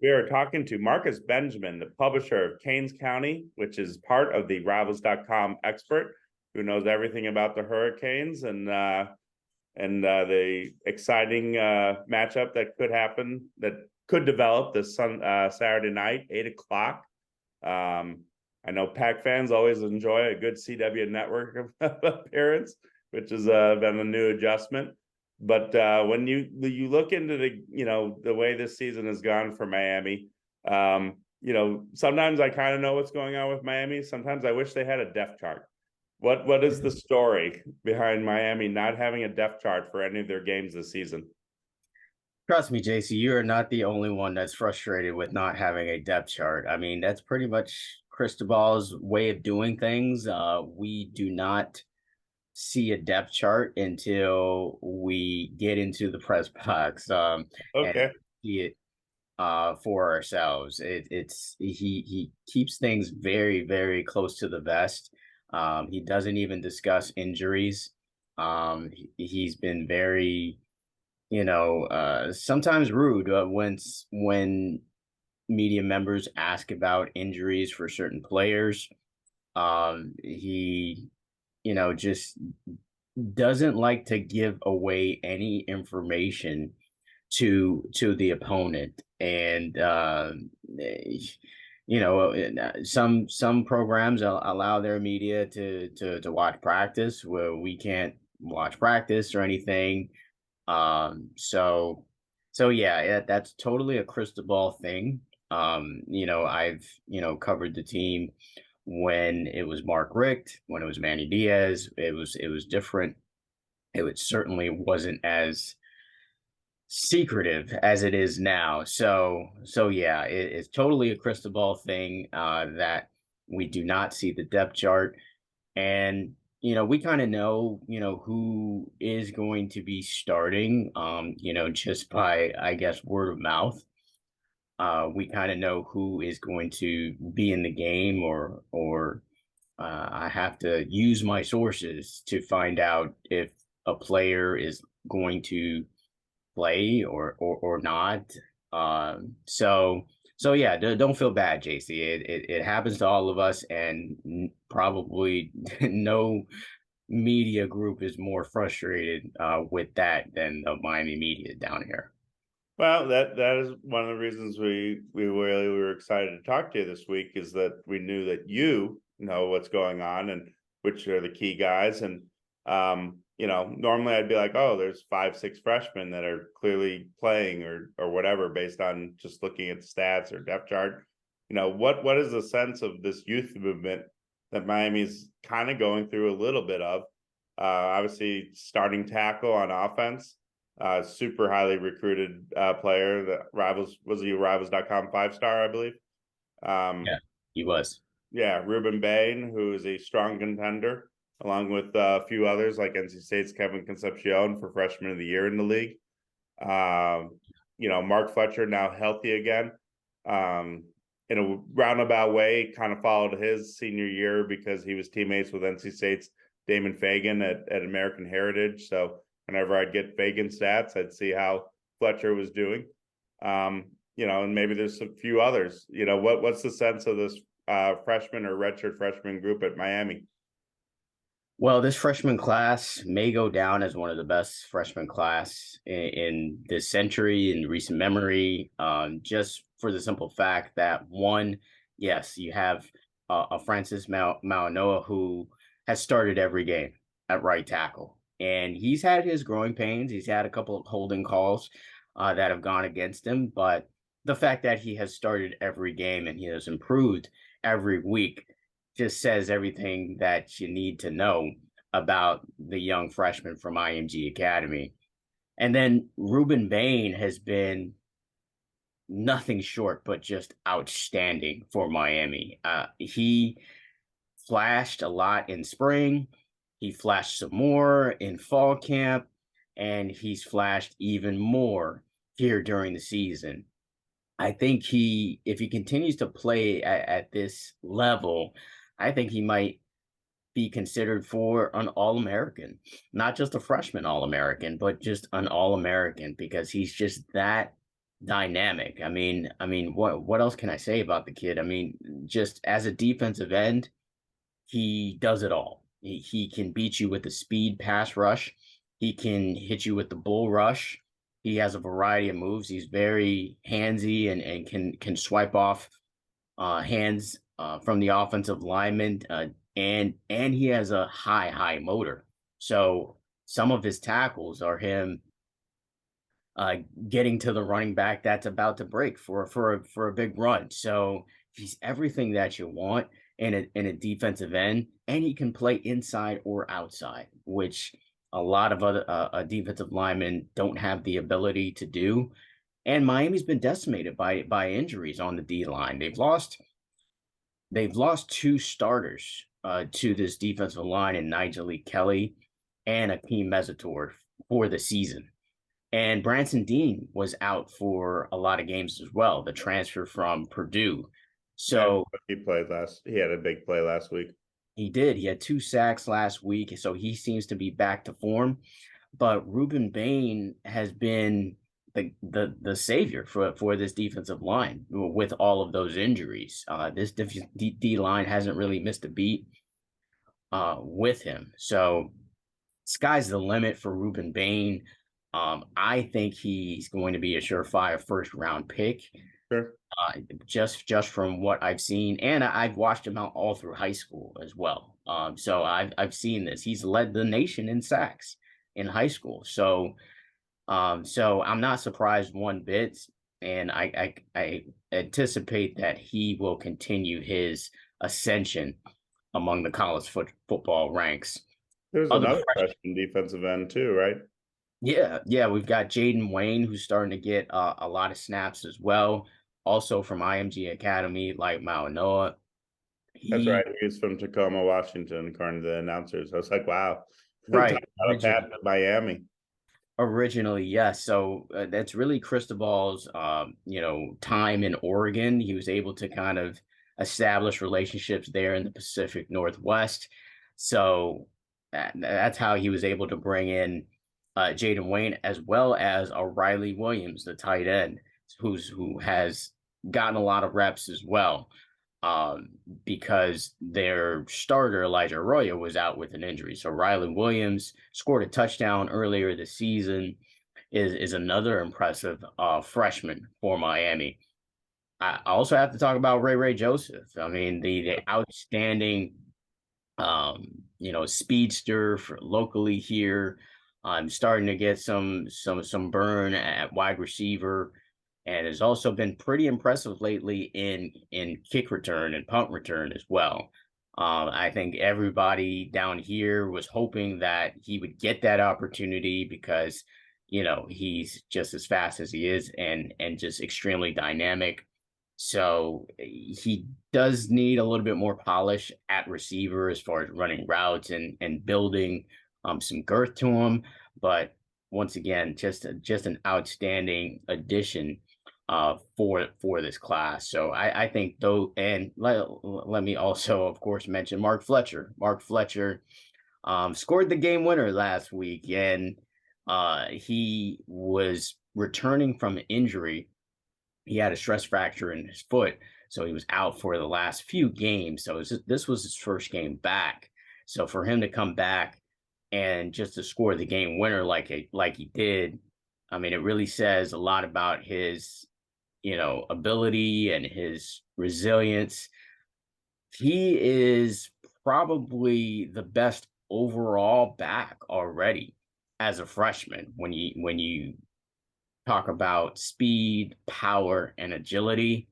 We are talking to Marcus Benjamin, the publisher of Canes County, which is part of the Rivals.com expert who knows everything about the Hurricanes and the exciting matchup that could happen, that could develop this Saturday night, 8 o'clock. I know Pack fans always enjoy a good CW network appearance, which has been a new adjustment. But when you look into the way this season has gone for Miami, sometimes I kind of know what's going on with Miami. Sometimes I wish they had a depth chart. What is the story behind Miami not having a depth chart for any of their games this season? Trust me, JC, you are not the only one that's frustrated with not having a depth chart. I mean, that's pretty much Cristobal's way of doing things. We do not see a depth chart until we get into the press box and Okay. see it for ourselves. It's he keeps things very, very close to the vest. He doesn't even discuss injuries. He's been very, sometimes rude when media members ask about injuries for certain players. He, just doesn't like to give away any information to the opponent, and some programs allow their media to watch practice where we can't watch practice or anything. So yeah, that's totally a crystal ball thing. I've covered the team when it was Mark Richt, when it was Manny Diaz. It was different. Certainly wasn't as secretive as it is now. So yeah, it's totally a crystal ball thing that we do not see the depth chart. And we kind of know who is going to be starting, just by, I guess, word of mouth. We kind of know who is going to be in the game, or I have to use my sources to find out if a player is going to play or not. So yeah, don't feel bad, JC. It happens to all of us, and probably no media group is more frustrated with that than the Miami media down here. Well, that is one of the reasons we really were excited to talk to you this week, is that we knew that you know what's going on and which are the key guys. And normally I'd be like, oh, there's 5, 6 freshmen that are clearly playing or whatever based on just looking at stats or depth chart. What is the sense of this youth movement that Miami's kind of going through a little bit of? Obviously, starting tackle on offense, super highly recruited player. That Rivals was he a Rivals.com 5-star, I believe. Yeah, Um, he was. yeah, Ruben Bain, who is a strong contender, along with a few others like NC State's Kevin Concepcion for Freshman of the Year in the league. Mark Fletcher now healthy again. Um, in a roundabout way, kind of followed his senior year because he was teammates with NC State's Damon Fagan at American Heritage. So whenever I'd get Fagan stats, I'd see how Fletcher was doing. And maybe there's a few others. What's the sense of this freshman or redshirt freshman group at Miami? Well, this freshman class may go down as one of the best freshman class in this century, in recent memory, just for the simple fact that, one, yes, you have a Francis Mauanoa who has started every game at right tackle. And he's had his growing pains. He's had a couple of holding calls that have gone against him. But the fact that he has started every game and he has improved every week just says everything that you need to know about the young freshman from IMG Academy. And then Ruben Bain has been nothing short but just outstanding for Miami. He flashed a lot in spring. He flashed some more in fall camp, and he's flashed even more here during the season. I think if he continues to play at this level, I think he might be considered for an All American, not just a freshman All American, but just an All American, because he's just that dynamic. What else can I say about the kid? I mean, just as a defensive end, he does it all. He can beat you with the speed pass rush. He can hit you with the bull rush. He has a variety of moves. He's very handsy and can swipe off hands from the offensive lineman, and he has a high motor. So some of his tackles are him uh, getting to the running back that's about to break for a big run. So he's everything that you want in a defensive end, and he can play inside or outside, which a lot of other defensive linemen don't have the ability to do. And Miami's been decimated by injuries on the D line. They've lost two starters to this defensive line in Nigel Lee Kelly and Akeem Mezator for the season. And Branson Dean was out for a lot of games as well, the transfer from Purdue. Yeah, So he had a big play last week. he did. He had 2 sacks last week, so he seems to be back to form. But Ruben Bain has been the savior for this defensive line with all of those injuries. This D line hasn't really missed a beat with him. So sky's the limit for Ruben Bain. I think he's going to be a surefire first round pick. Sure. Just from what I've seen, and I've watched him out all through high school as well. So I've seen this. He's led the nation in sacks in high school. So I'm not surprised one bit, and I anticipate that he will continue his ascension among the college football ranks. There's Other another freshman defensive end too, right? Yeah, we've got Jaden Wayne who's starting to get a lot of snaps as well. Also from IMG Academy, like Mauanoa. That's He right. He's from Tacoma, Washington, according to the announcers. I was like, wow, talk right about a path to Miami. originally, yes. So that's really Cristobal's time in Oregon. He was able to kind of establish relationships there in the Pacific Northwest. So that's how he was able to bring in Jaden Wayne as well as a Riley Williams, the tight end, who has gotten a lot of reps as well. Because their starter Elijah Arroyo was out with an injury. So Riley Williams scored a touchdown earlier this season. Is another impressive freshman for Miami. I also have to talk about Ray Joseph. I mean, the outstanding speedster for locally here. I'm starting to get some burn at wide receiver, and has also been pretty impressive lately in kick return and punt return as well. I think everybody down here was hoping that he would get that opportunity because he's just as fast as he is and just extremely dynamic. So he does need a little bit more polish at receiver as far as running routes and building some girth to him. But once again, just an outstanding addition for this class. So I think though, and let me also of course mention Mark Fletcher. Mark Fletcher scored the game winner last week, and he was returning from injury. He had a stress fracture in his foot, so he was out for the last few games. So this was his first game back. So for him to come back and just to score the game winner like he did, I mean, it really says a lot about his ability and his resilience. He is probably the best overall back already as a freshman when you talk about speed, power, and agility.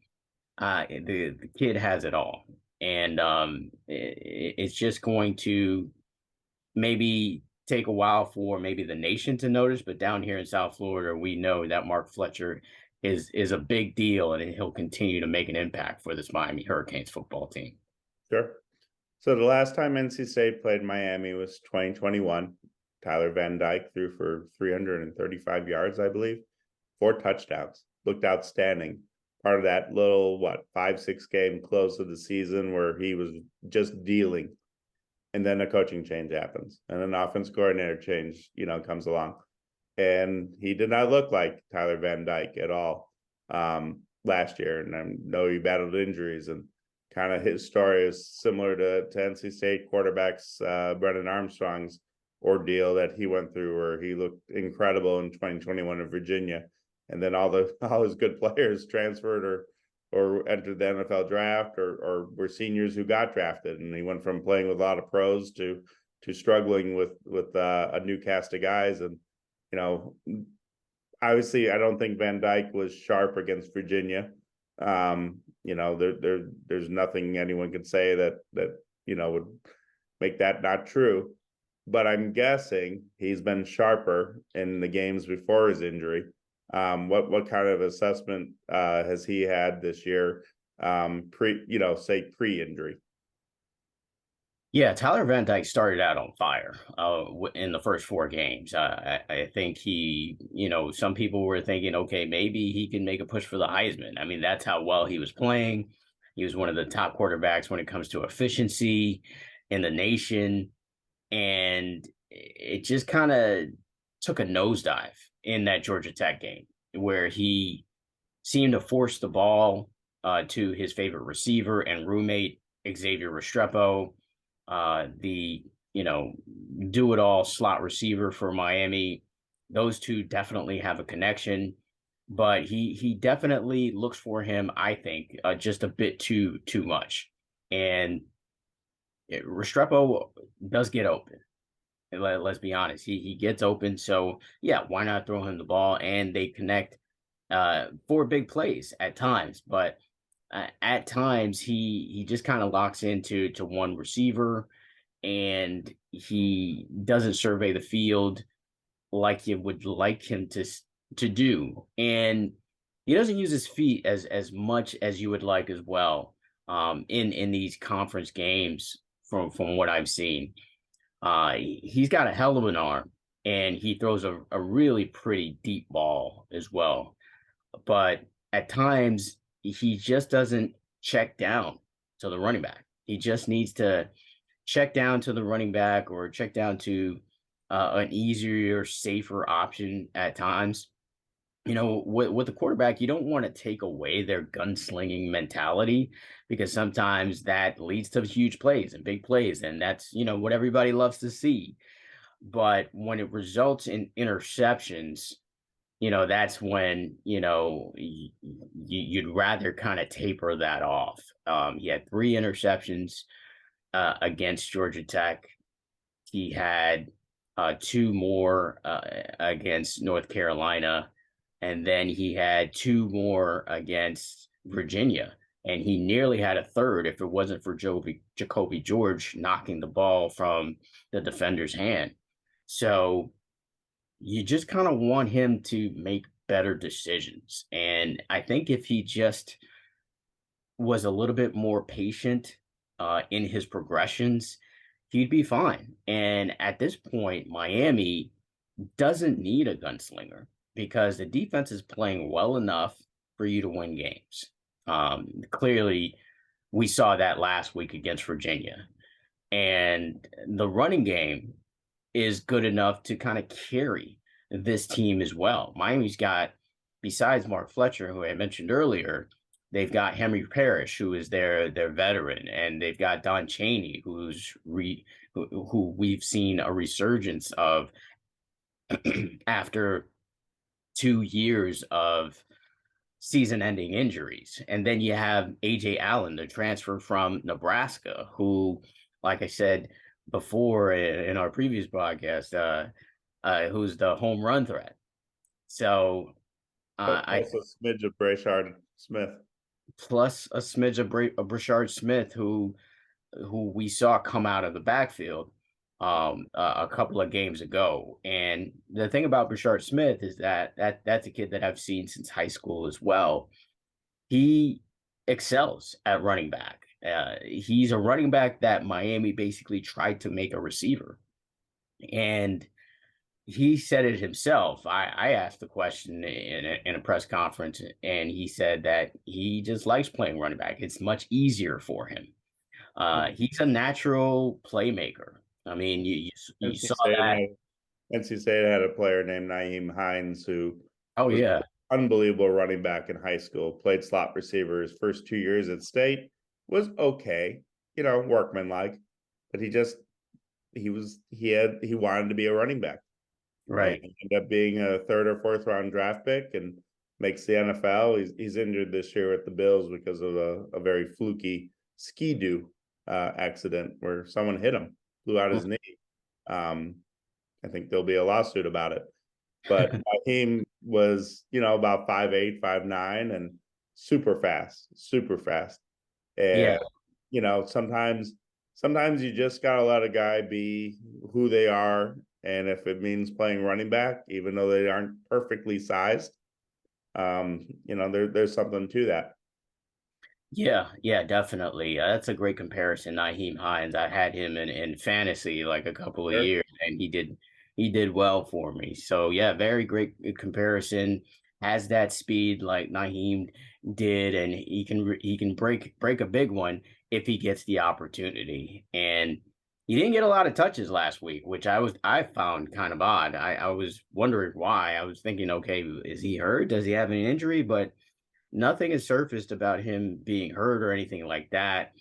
The kid has it all, and it's just going to maybe take a while for maybe the nation to notice. But down here in South Florida, we know that Mark Fletcher is a big deal, and he'll continue to make an impact for this Miami Hurricanes football team. Sure. So the last time NC State played Miami was 2021. Tyler Van Dyke threw for 335 yards, I believe, 4 touchdowns. Looked outstanding. Part of that little 5-6 game close of the season where he was just dealing, and then a coaching change happens, and an offense coordinator change comes along, and he did not look like Tyler Van Dyke at all. last year, and I know he battled injuries, and kind of his story is similar to NC State quarterbacks Brennan Armstrong's ordeal that he went through, where he looked incredible in 2021 in Virginia, and then all his good players transferred or entered the NFL draft or were seniors who got drafted, and he went from playing with a lot of pros to struggling with a new cast of guys. And obviously I don't think Van Dyke was sharp against Virginia. There's nothing anyone could say that would make that not true, but I'm guessing he's been sharper in the games before his injury. What kind of assessment has he had this year, pre-injury? Yeah, Tyler Van Dyke started out on fire in the first 4 games. I think some people were thinking, okay, maybe he can make a push for the Heisman. I mean, that's how well he was playing. He was one of the top quarterbacks when it comes to efficiency in the nation. And it just kind of took a nosedive in that Georgia Tech game, where he seemed to force the ball to his favorite receiver and roommate, Xavier Restrepo, the do-it-all slot receiver for Miami. Those two definitely have a connection, but he definitely looks for him, I think, just a bit too much. And Restrepo does get open. Let's be honest, he gets open. So yeah, why not throw him the ball? And they connect for big plays at times, but at times he just kind of locks into one receiver, and he doesn't survey the field like you would like him to do, and he doesn't use his feet as much as you would like as well. In these conference games, from what I've seen, he's got a hell of an arm, and he throws a really pretty deep ball as well. But at times he just doesn't check down to the running back. He just needs to check down to the running back, or check down to an easier, safer option at times. With the quarterback, you don't want to take away their gunslinging mentality, because sometimes that leads to huge plays and big plays, and that's what everybody loves to see. But when it results in interceptions, that's when you'd rather kind of taper that off. He had 3 interceptions against Georgia Tech. He had 2 more against North Carolina, and then he had 2 more against Virginia, and he nearly had a third if it wasn't for Jacoby George knocking the ball from the defender's hand. So you just kind of want him to make better decisions. And I think if he just was a little bit more patient in his progressions, he'd be fine. And at this point, Miami doesn't need a gunslinger, because the defense is playing well enough for you to win games. Clearly, we saw that last week against Virginia. And the running game is good enough to kind of carry this team as well. Miami's got, besides Mark Fletcher, who I mentioned earlier, they've got Henry Parrish, who is their veteran, and they've got Don Chaney, who we've seen a resurgence of after 2 years of season-ending injuries. And then you have AJ Allen, the transfer from Nebraska, who, like I said before in our previous broadcast, who's the home run threat. So also a smidge of Brashard Smith, plus a smidge of Brashard Smith, who we saw come out of the backfield a couple of games ago. And the thing about Brashard Smith is that's a kid that I've seen since high school as well. He excels at running back. He's a running back that Miami basically tried to make a receiver. And he said it himself. I asked the question in a press conference, and he said that he just likes playing running back. It's much easier for him. He's a natural playmaker. I mean, you saw that. NC State had a player named Nyheim Hines who Oh, yeah. unbelievable running back in high school. Played slot receiver his first 2 years at State. Was okay, workmanlike, but he wanted to be a running back, and Right. ended up being a third or fourth round draft pick and makes the NFL. He's injured this year with the Bills because of a very fluky ski-doo accident where someone hit him, blew out his knee. Um, I think there'll be a lawsuit about it. But Raheem was, about 5'8", 5'9", and super fast, super fast. Yeah. And sometimes you just gotta let a guy be who they are, and if it means playing running back, even though they aren't perfectly sized, there's something to that. Yeah, yeah, definitely. That's a great comparison, Naheem Hines. I had him in fantasy like a couple of Sure. years, and he did well for me. So yeah, very great comparison. Has that speed like Naheem did, and he can break a big one if he gets the opportunity. And he didn't get a lot of touches last week, which I found kind of odd. I was wondering why. I was thinking, okay, is he hurt? Does he have an injury? But nothing has surfaced about him being hurt or anything like that.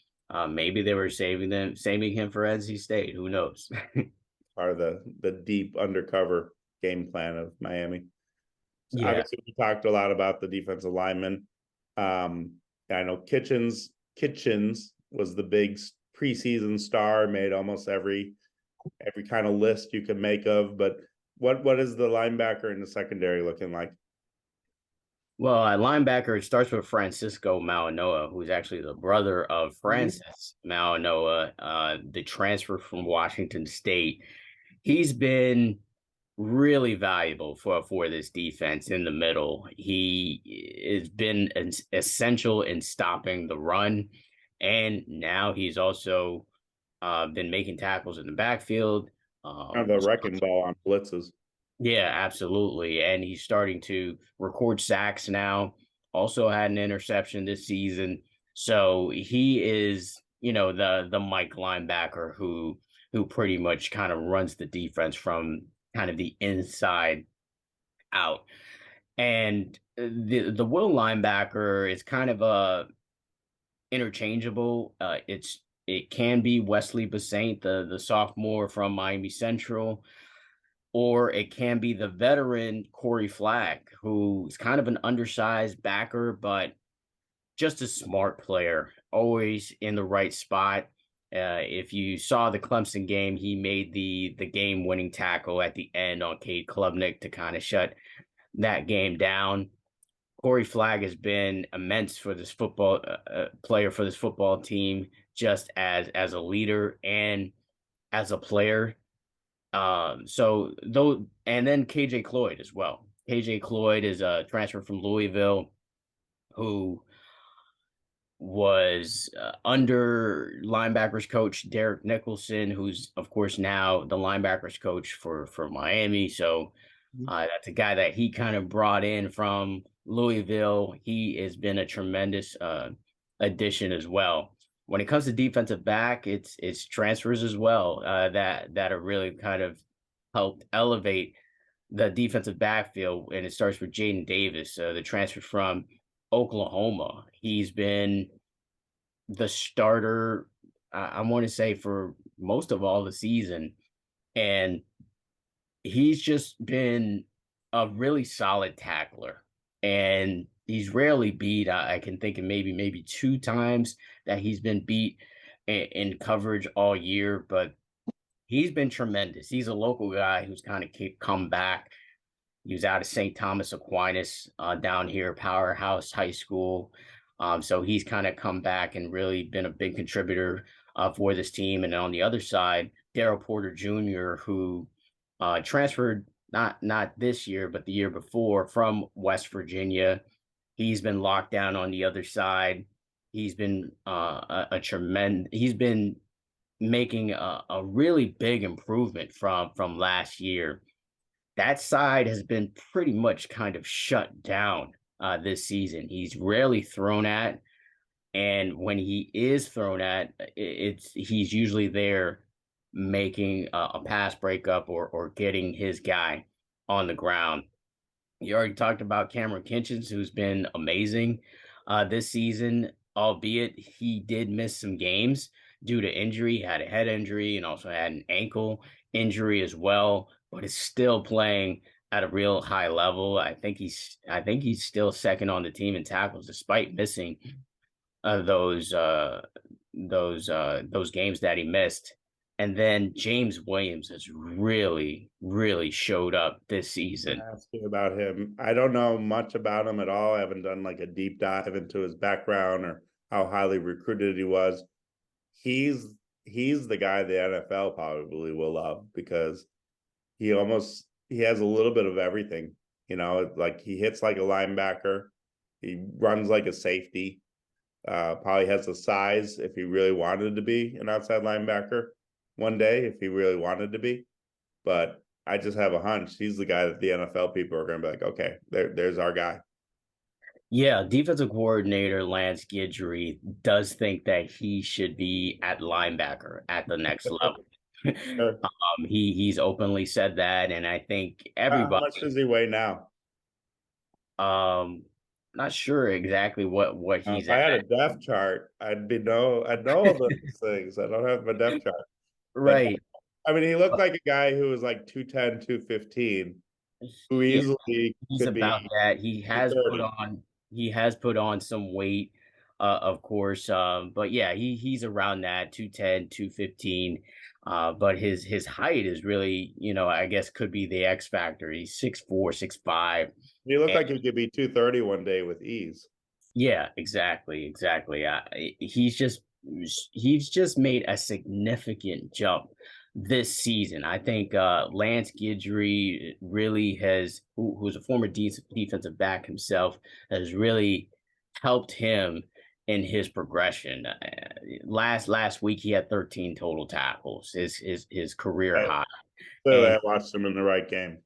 Maybe they were saving him for NC State. Who knows? Part of the deep undercover game plan of Miami. So Yeah. obviously, we talked a lot about the defensive linemen. Um, I know Kitchens was the big preseason star, made almost every kind of list you could make of. But what is the linebacker in the secondary looking like? Well, at linebacker, it starts with Francisco Malanoa, who's actually the brother of Francis Malanoa, the transfer from Washington State. He's been really valuable for this defense in the middle. He has been essential in stopping the run, and now he's also been making tackles in the backfield. Kind of the wrecking ball on blitzes. Yeah, absolutely. And he's starting to record sacks now. Also had an interception this season. So he is, the Mike linebacker who pretty much kind of runs the defense from kind of the inside out. And the Will linebacker is kind of interchangeable. It can be Wesley Basaint, the sophomore from Miami Central, or it can be the veteran Corey Flack, who's kind of an undersized backer, but just a smart player, always in the right spot. If you saw the Clemson game, he made the game winning tackle at the end on Cade Klubnik to kind of shut that game down. Corey Flag has been immense for this football player for this football team, just as a leader and as a player. So though, and then KJ Cloyd as well. KJ Cloyd is a transfer from Louisville who was under linebackers coach Derek Nicholson, who's of course now the linebackers coach for Miami. So that's a guy that he kind of brought in from Louisville. He has been a tremendous addition as well. When it comes to defensive back, it's transfers as well that are really kind of helped elevate the defensive backfield, and it starts with Jaden Davis, the transfer from Oklahoma. He's been the starter, I want to say, for most of all the season, and he's just been a really solid tackler, and he's rarely beat. I can think of maybe two times that he's been beat in coverage all year, but he's been tremendous. He's a local guy who's kind of come back. He was out of St. Thomas Aquinas down here, Powerhouse High School. So he's kind of come back and really been a big contributor for this team. And on the other side, Daryl Porter Jr., who transferred not this year, but the year before from West Virginia. He's been locked down on the other side. He's been a tremendous. He's been making a really big improvement from last year. That side has been pretty much kind of shut down this season. He's rarely thrown at, and when he is thrown at, he's usually there making a pass breakup or getting his guy on the ground. You already talked about Cameron Kinchens, who's been amazing this season, albeit he did miss some games due to injury. He had a head injury and also had an ankle injury as well, but is still playing at a real high level. I think he's still second on the team in tackles despite missing uh, those uh, those games that he missed. And then James Williams has really, really showed up this season. Ask you about him. I don't know much about him at all. I haven't done like a deep dive into his background or how highly recruited he was. He's he's the guy the NFL probably will love because he has a little bit of everything. Like he hits like a linebacker, he runs like a safety. Probably has the size if he really wanted to be an outside linebacker one day, if he really wanted to be. But I just have a hunch he's the guy that the NFL people are going to be like, okay, there's our guy. Yeah, defensive coordinator Lance Guidry does think that he should be at linebacker at the next level. He's openly said that, and I think How everybody. much does he weigh now? Um, not sure exactly what If he's I at. had a depth chart, I'd know all those things. I don't have a depth chart, but Right. I mean, he looked like a guy who was like 210, 215, who Yeah, easily he's could be about that. 230. He has put on some weight, of course. But yeah, he's around that 210, 215. But his height is really, I guess could be the X factor. He's 6'4", 6'5". He looked like he could be 230 one day with ease. Yeah, exactly, exactly. He's just made a significant jump this season. I think Lance Guidry really who's a former defensive back himself, has really helped him in his progression. Last week he had 13 total tackles, his career I, high, clearly, and I watched him in the right game.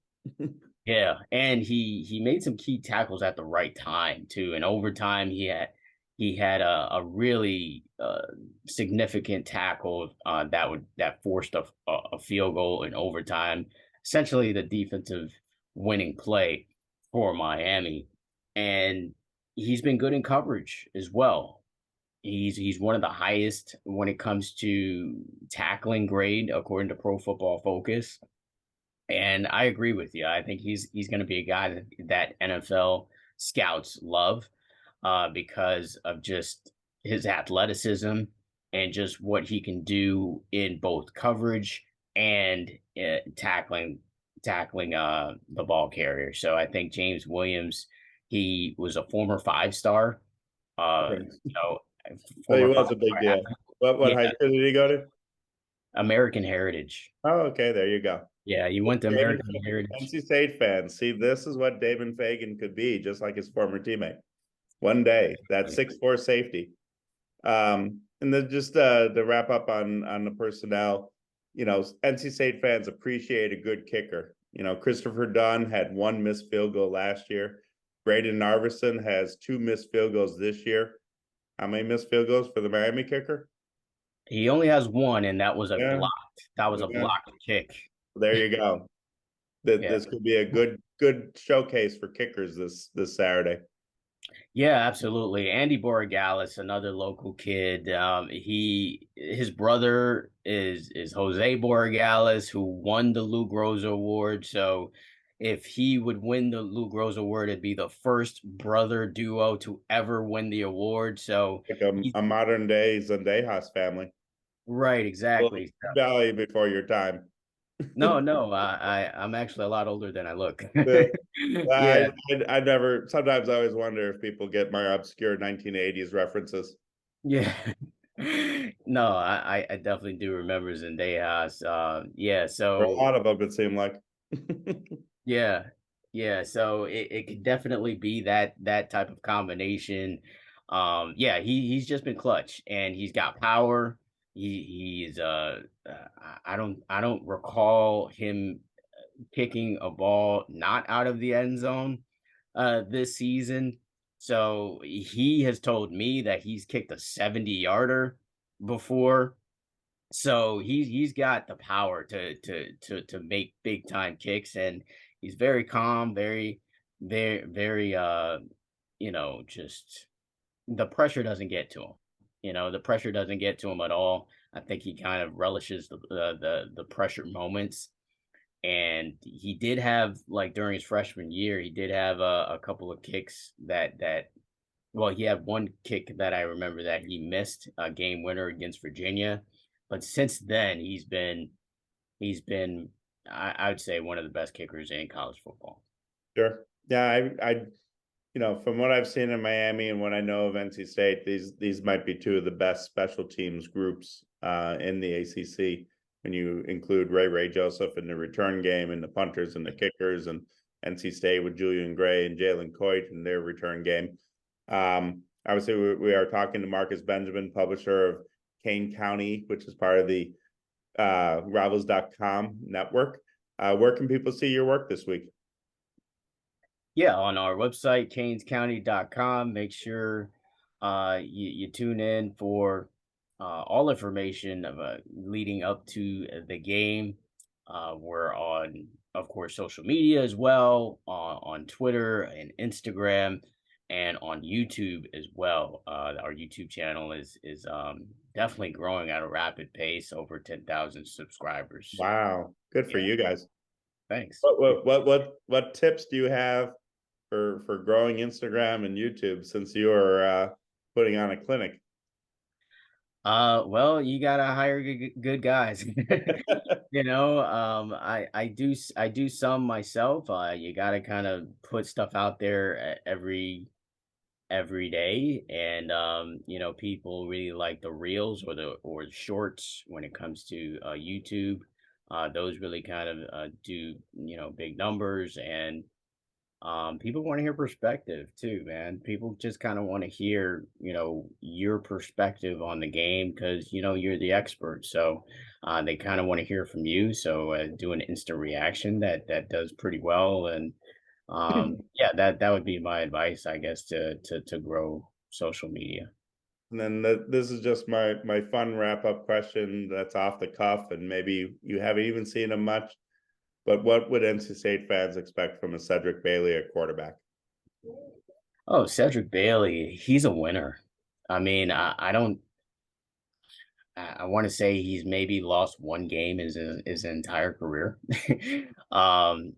yeah, and he made some key tackles at the right time too. In overtime, he had a really significant tackle that forced a field goal in overtime, essentially the defensive winning play for Miami. And he's been good in coverage as well. He's one of the highest when it comes to tackling grade according to Pro Football Focus. And I agree with you. I think he's going to be a guy that NFL scouts love because of just his athleticism and just what he can do in both coverage and tackling the ball carrier. So I think James Williams, he was a former 5-star, Okay. so So he former was five a big star, deal. What yeah, high school did he go to? American Heritage. Oh, okay, there you go. Yeah, you went to David, American Heritage. NC State fans. See, this is what David Fagan could be, just like his former teammate. One day, that 6'4" safety. And then just to wrap up on the personnel, NC State fans appreciate a good kicker. Christopher Dunn had one missed field goal last year. Braden Narvison has two missed field goals this year. How many missed field goals for the Miami kicker? He only has one, and Yeah, that was a yeah. blocked kick. There you go. That Yeah. this could be a good showcase for kickers this Saturday. Yeah, absolutely. Andy Borregales, another local kid. His brother is Jose Borregales, who won the Lou Groza Award. So if he would win the Lou Groza Award, it'd be the first brother duo to ever win the award. So Like a modern day Zendejas family. right, Well, exactly. Valley before your time. No, no, I'm actually a lot older than I look. I, Yeah. I never. Sometimes I always wonder if people get my obscure 1980s references. Yeah. No, I definitely do remember Zendejas. Yeah, Or a so lot of them, it seemed like. yeah, yeah, so it could definitely be that type of combination. Yeah, he's just been clutch and he's got power. He's I don't recall him kicking a ball not out of the end zone this season. So he has told me that he's kicked a 70-yarder before. So he's got the power to make big time kicks, and he's very calm, very very just the pressure doesn't get to him. The pressure doesn't get to him at all. I think he kind of relishes the pressure moments. And he did have, like, during his freshman year, he did have a couple of kicks that well, he had one kick that I remember that he missed a game winner against Virginia. But since then, he's been I would say one of the best kickers in college football. Sure. Yeah, from what I've seen in Miami and what I know of NC State, these might be two of the best special teams groups in the ACC. When you include Ray Joseph in the return game and the punters and the kickers, and NC State with Julian Gray and Jalen Coit in their return game. Obviously, we are talking to Marcus Benjamin, publisher of Kane County, which is part of the Rivals.com network. Where can people see your work this week? Yeah, on our website, canescounty.com. Make sure you tune in for all information leading up to the game. We're on, of course, social media as well, on Twitter and Instagram, and on YouTube as well. Our YouTube channel is definitely growing at a rapid pace, over 10,000 subscribers. Wow, good for Yeah, you guys. thanks. What tips do you have for growing Instagram and YouTube, since you are putting on a clinic? Well, you gotta hire good guys. I do some myself. You gotta kind of put stuff out there every day, and people really like the reels or the shorts when it comes to YouTube. Those really kind of do big numbers, and people want to hear perspective too, man. People just kind of want to hear, your perspective on the game, because you're the expert. So they kind of want to hear from you. So do an instant reaction that does pretty well. And yeah, that would be my advice, I guess, to grow social media. And then this is just my fun wrap up question that's off the cuff, and maybe you haven't even seen him much. But what would NC State fans expect from a Cedric Bailey at quarterback? Oh, Cedric Bailey, he's a winner. I mean, I don't. I want to say he's maybe lost one game his entire career.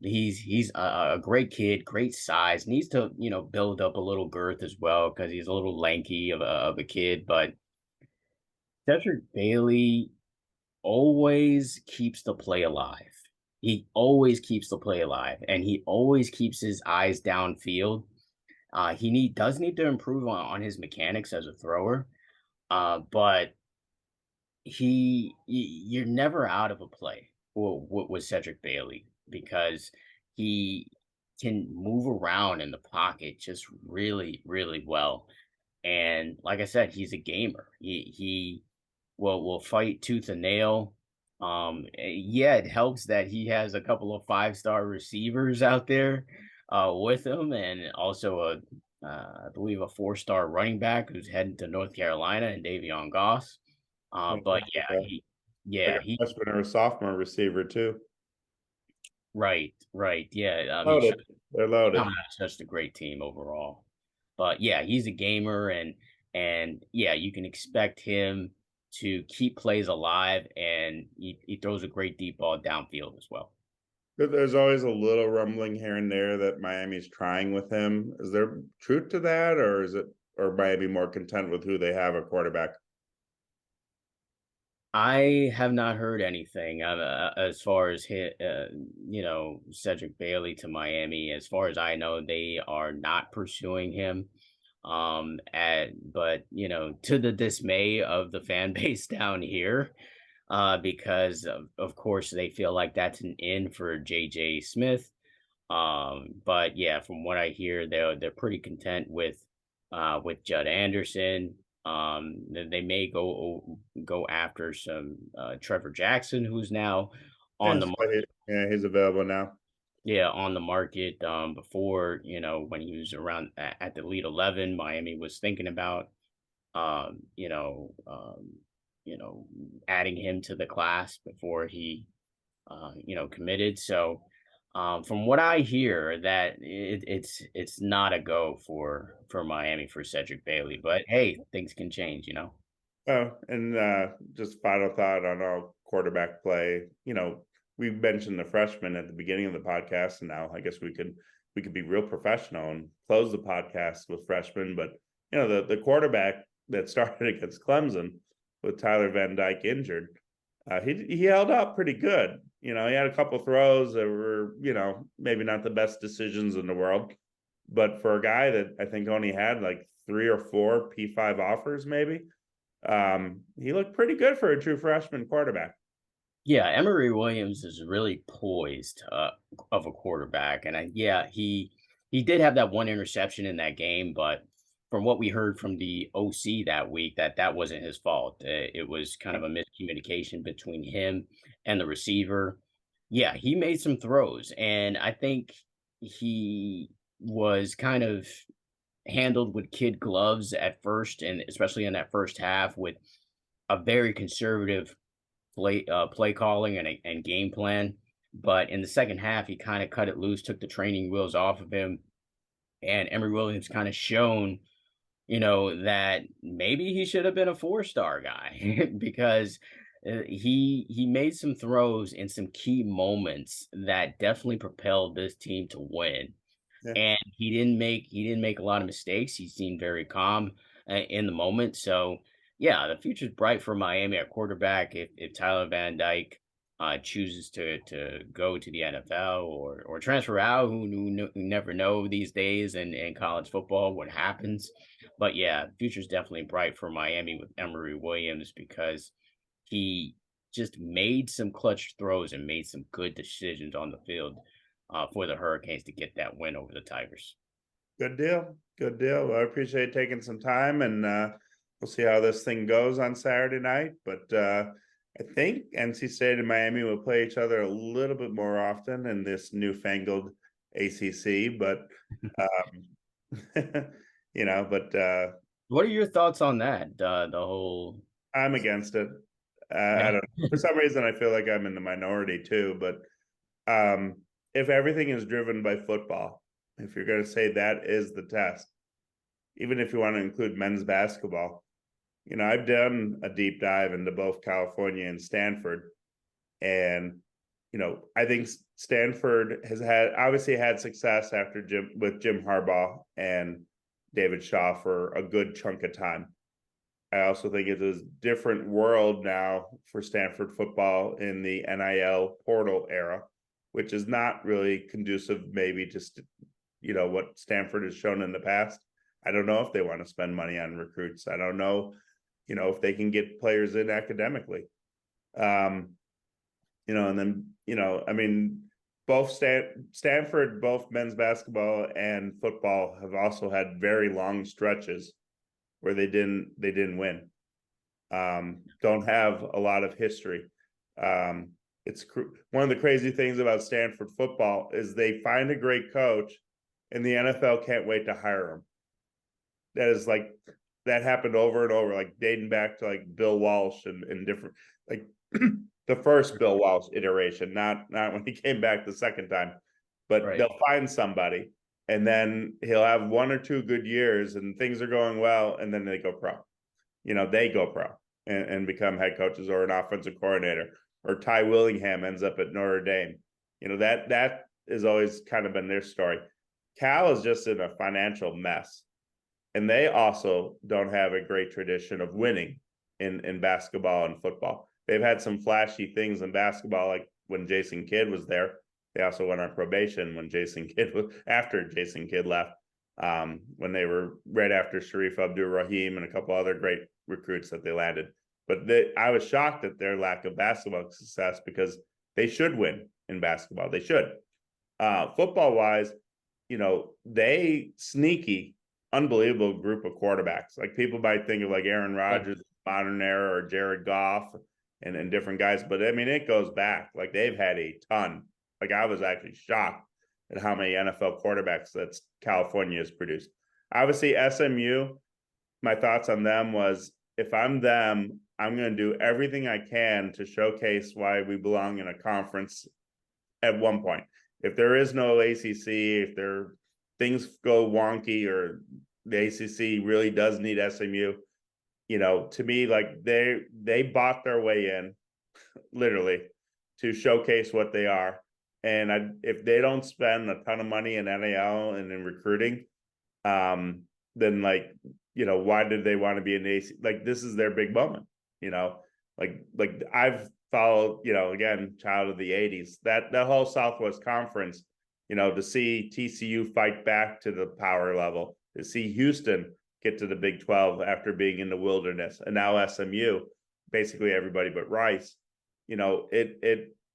He's a great kid, great size. Needs to build up a little girth as well, because he's a little lanky of a kid. But Cedric Bailey always keeps the play alive. He always keeps the play alive, and he always keeps his eyes downfield. He does need to improve on his mechanics as a thrower, but you're never out of a play with Cedric Bailey, because he can move around in the pocket just really, really well. And like I said, he's a gamer. He will fight tooth and nail. Yeah, it helps that he has a couple of five-star receivers out there with him, and also I believe a four-star running back who's heading to North Carolina, and Davion Goss. But yeah, Like a he freshman or a sophomore receiver too. right, yeah. Loaded. They're loaded. Carolina is just a great team overall. But yeah, he's a gamer, and yeah, you can expect him to keep plays alive, and he throws a great deep ball downfield as well. There's always a little rumbling here and there that Miami's trying with him. Is there truth to that, or is it, or Miami more content with who they have at quarterback? I have not heard anything as far as Cedric Bailey to Miami. As far as I know, they are not pursuing him. But to the dismay of the fan base down here, because of course they feel like that's an in for JJ Smith. But yeah, from what I hear, they're pretty content with Judd Anderson. They may go after some Trevor Jackson, who's now on the Yeah, he's available now. yeah, on the market. Before, when he was around at the Elite 11, Miami was thinking about um, you know, um, adding him to the class before he committed. So From what I hear, that it's not a go for Miami for Cedric Bailey. But hey, things can change, you know. Oh, and just final thought on our quarterback play. We mentioned the freshman at the beginning of the podcast, and now I guess we could be real professional and close the podcast with freshmen. But the quarterback that started against Clemson with Tyler Van Dyke injured, he held up pretty good. He had a couple throws that were maybe not the best decisions in the world, but for a guy that I think only had like 3 or 4 P5 offers, maybe he looked pretty good for a true freshman quarterback. Yeah, Emory Williams is really poised of a quarterback, and yeah, he did have that one interception in that game, but from what we heard from the OC that week, that wasn't his fault. It was kind of a miscommunication between him and the receiver. Yeah, he made some throws, and I think he was kind of handled with kid gloves at first, and especially in that first half with a very conservative play calling and game plan. But in the second half, he kind of cut it loose, took the training wheels off of him, and Emory Williams kind of shown, that maybe he should have been a four-star guy because he made some throws in some key moments that definitely propelled this team to win. Yeah, And he didn't make a lot of mistakes. He seemed very calm in the moment. So yeah, the future's bright for Miami at quarterback if Tyler Van Dyke chooses to go to the NFL or transfer out. Who never know these days in college football what happens. But yeah, the future's definitely bright for Miami with Emory Williams because he just made some clutch throws and made some good decisions on the field for the Hurricanes to get that win over the Tigers. good deal. Good deal. Well, I appreciate taking some time, and we'll see how this thing goes on Saturday night. But I think NC State and Miami will play each other a little bit more often in this newfangled ACC. But but What are your thoughts on that? The whole I'm against it. I yeah, don't know. For some reason, I feel like I'm in the minority too. But if everything is driven by football, if you're going to say that is the test, even if you want to include men's basketball, I've done a deep dive into both California and Stanford, and I think Stanford has obviously had success after Jim Harbaugh and David Shaw for a good chunk of time. I also think it's a different world now for Stanford football in the NIL portal era, which is not really conducive, maybe just what Stanford has shown in the past. I don't know if they want to spend money on recruits. I don't know, if they can get players in academically. And then, I mean, both Stanford, both men's basketball and football have also had very long stretches where they didn't win. Don't have a lot of history. It's one of the crazy things about Stanford football is they find a great coach and the NFL can't wait to hire him. That happened over and over, like dating back to like Bill Walsh and different, like the first Bill Walsh iteration, not when he came back the second time, but right. they'll find somebody and then he'll have 1 or 2 good years and things are going well. And then they go pro, they go pro and become head coaches or an offensive coordinator, or Ty Willingham ends up at Notre Dame. That has always kind of been their story. Cal is just in a financial mess. And they also don't have a great tradition of winning in basketball and football. They've had some flashy things in basketball, like when Jason Kidd was there. They also went on probation when after Jason Kidd left, when they were right after Sharif Abdur-Rahim and a couple other great recruits that they landed. But I was shocked at their lack of basketball success because they should win in basketball. They should. Football-wise, they sneaky, unbelievable group of quarterbacks. Like people might think of like Aaron Rodgers, modern era, or Jared Goff and different guys. But I mean, it goes back. Like they've had a ton. Like I was actually shocked at how many NFL quarterbacks that California has produced. Obviously, SMU, my thoughts on them was if I'm them, I'm going to do everything I can to showcase why we belong in a conference at one point. if there is no ACC, if things go wonky or the ACC really does need SMU, to me, like they bought their way in, literally, to showcase what they are. And if they don't spend a ton of money in NIL and in recruiting, then why did they want to be in the AC? Like this is their big moment, like I've followed, again, child of the 80s, that whole Southwest Conference, to see TCU fight back to the power level, to see Houston get to the Big 12 after being in the wilderness, and now SMU, basically everybody but Rice,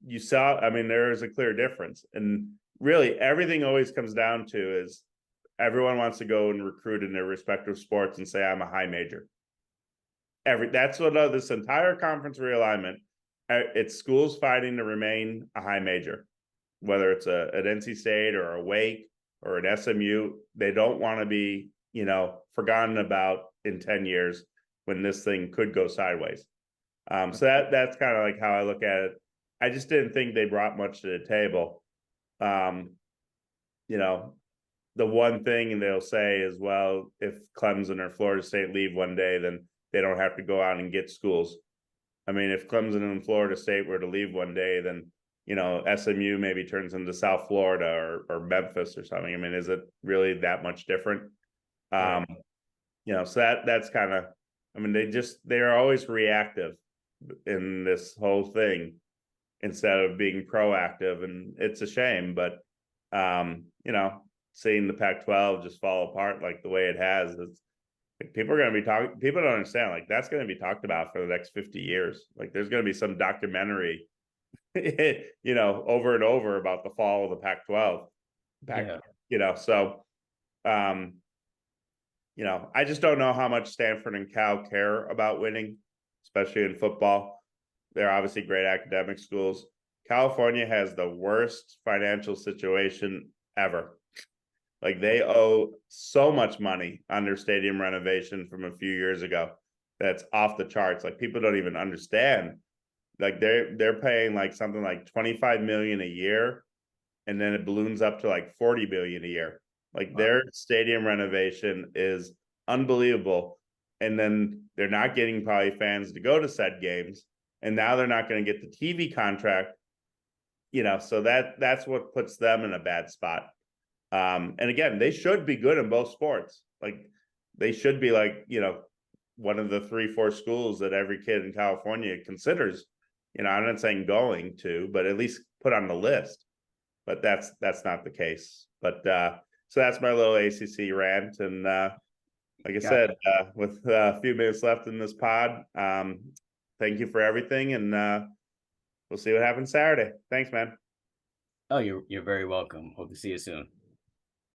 you saw, I mean, there is a clear difference. And really everything always comes down to is everyone wants to go and recruit in their respective sports and say, I'm a high major. That's what this entire conference realignment, it's schools fighting to remain a high major, whether it's an NC State or a Wake or an SMU. They don't want to be, forgotten about in 10 years when this thing could go sideways. So that's kind of like how I look at it. I just didn't think they brought much to the table. The one thing they'll say is, well, if Clemson or Florida State leave one day, then they don't have to go out and get schools. I mean, if Clemson and Florida State were to leave one day, then, SMU maybe turns into South Florida or Memphis or something. I mean, is it really that much different? Right. So that's kind of, I mean, they're always reactive in this whole thing instead of being proactive. And it's a shame, but, seeing the Pac-12 just fall apart like the way it has, it's like people are going to be talking. People don't understand, like that's going to be talked about for the next 50 years. Like there's going to be some documentary, over and over about the fall of the Pac-12. So, I just don't know how much Stanford and Cal care about winning, especially in football. They're obviously great academic schools. California has the worst financial situation ever. Like they owe so much money on their stadium renovation from a few years ago. That's off the charts. Like people don't even understand. Like they're paying like something like 25 million a year, and then it balloons up to like 40 million a year. Like their stadium renovation is unbelievable. And then they're not getting probably fans to go to said games. And now they're not going to get the TV contract. So that's what puts them in a bad spot. And again, they should be good in both sports. Like they should be like, one of the 3-4 schools that every kid in California considers, I'm not saying going to, but at least put on the list. But that's not the case. But so that's my little ACC rant. And like I said, with a few minutes left in this pod, thank you for everything. And we'll see what happens Saturday. Thanks, man. Oh, you're very welcome. Hope to see you soon.